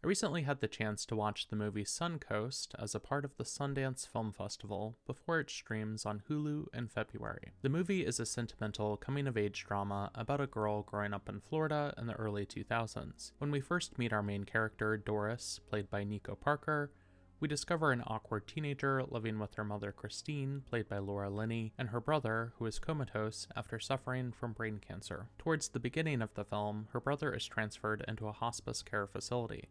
recently had the chance to watch the movie Suncoast as a part of the Sundance Film Festival before it streams on Hulu in February. The movie is a sentimental coming-of-age drama about a girl growing up in Florida in the early 2000s. When we first meet our main character, Doris, played by Nico Parker, we discover an awkward teenager living with her mother Kristine, played by Laura Linney, and her brother, who is comatose after suffering from brain cancer. Towards the beginning of the film, her brother is transferred into a hospice care facility.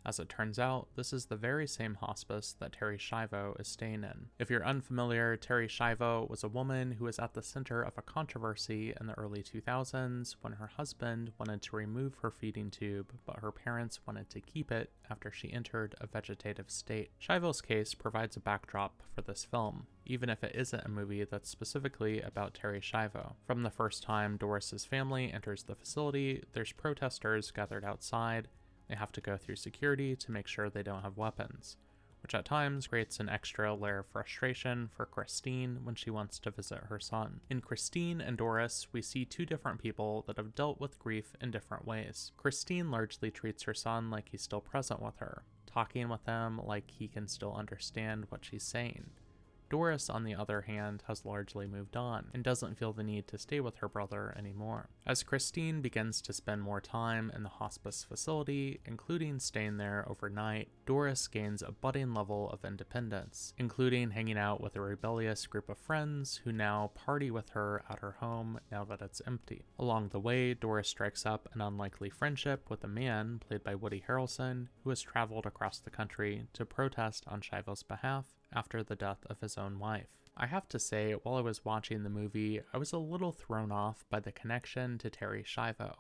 As it turns out, this is the very same hospice that Terri Schiavo is staying in. If you're unfamiliar, Terri Schiavo was a woman who was at the center of a controversy in the early 2000s when her husband wanted to remove her feeding tube, but her parents wanted to keep it after she entered a vegetative state. Schiavo's case provides a backdrop for this film, even if it isn't a movie that's specifically about Terri Schiavo. From the first time Doris's family enters the facility, there's protesters gathered outside. They have to go through security to make sure they don't have weapons, which at times creates an extra layer of frustration for Kristine when she wants to visit her son. In Kristine and Doris, we see two different people that have dealt with grief in different ways. Kristine largely treats her son like he's still present with her, talking with him like he can still understand what she's saying. Doris, on the other hand, has largely moved on and doesn't feel the need to stay with her brother anymore. As Kristine begins to spend more time in the hospice facility, including staying there overnight, Doris gains a budding level of independence, including hanging out with a rebellious group of friends who now party with her at her home now that it's empty. Along the way, Doris strikes up an unlikely friendship with a man, played by Harrelson, who has traveled across the country to protest on Schiavo's behalf after the death of his own wife. I have to say, while I was watching the movie, I was a little thrown off by the connection to Terri Schiavo.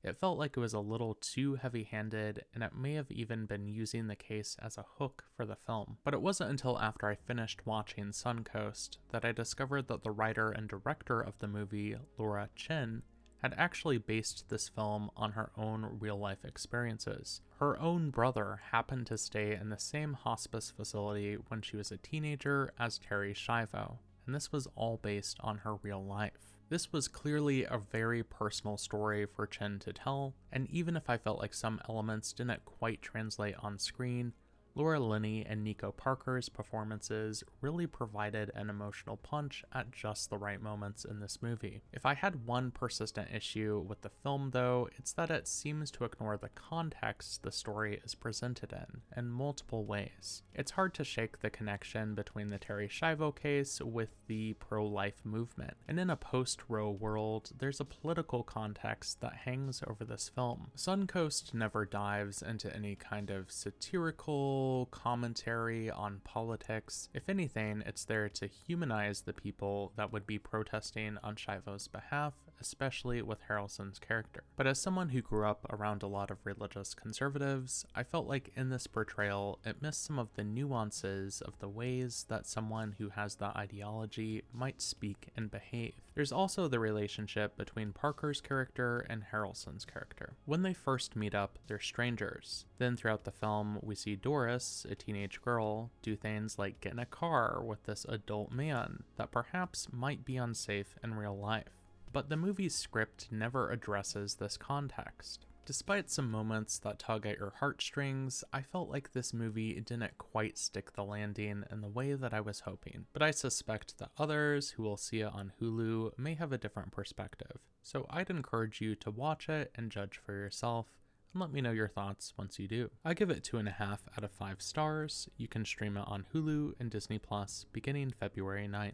It felt like it was a little too heavy-handed, and it may have even been using the case as a hook for the film. But it wasn't until after I finished watching Suncoast that I discovered that the writer and director of the movie, Laura Chinn, had actually based this film on her own real-life experiences. Her own brother happened to stay in the same hospice facility when she was a teenager as Terri Schiavo, and this was all based on her real life. This was clearly a very personal story for Chinn to tell, and even if I felt like some elements didn't quite translate on screen, Laura Linney and Nico Parker's performances really provided an emotional punch at just the right moments in this movie. If I had one persistent issue with the film though, it's that it seems to ignore the context the story is presented in multiple ways. It's hard to shake the connection between the Terri Schiavo case with the pro-life movement, and in a post-Roe world, there's a political context that hangs over this film. Suncoast never dives into any kind of satirical commentary on politics. If anything, it's there to humanize the people that would be protesting on Schiavo's behalf, especially with Harrelson's character. But as someone who grew up around a lot of religious conservatives, I felt like in this portrayal, it missed some of the nuances of the ways that someone who has that ideology might speak and behave. There's also the relationship between Parker's character and Harrelson's character. When they first meet up, they're strangers. Then throughout the film, we see Doris, a teenage girl, do things like get in a car with this adult man that perhaps might be unsafe in real life. But the movie's script never addresses this context. Despite some moments that tug at your heartstrings, I felt like this movie didn't quite stick the landing in the way that I was hoping. But I suspect that others who will see it on Hulu may have a different perspective. So I'd encourage you to watch it and judge for yourself, and let me know your thoughts once you do. I give it 2.5 out of 5 stars. You can stream it on Hulu and Disney Plus beginning February 9th.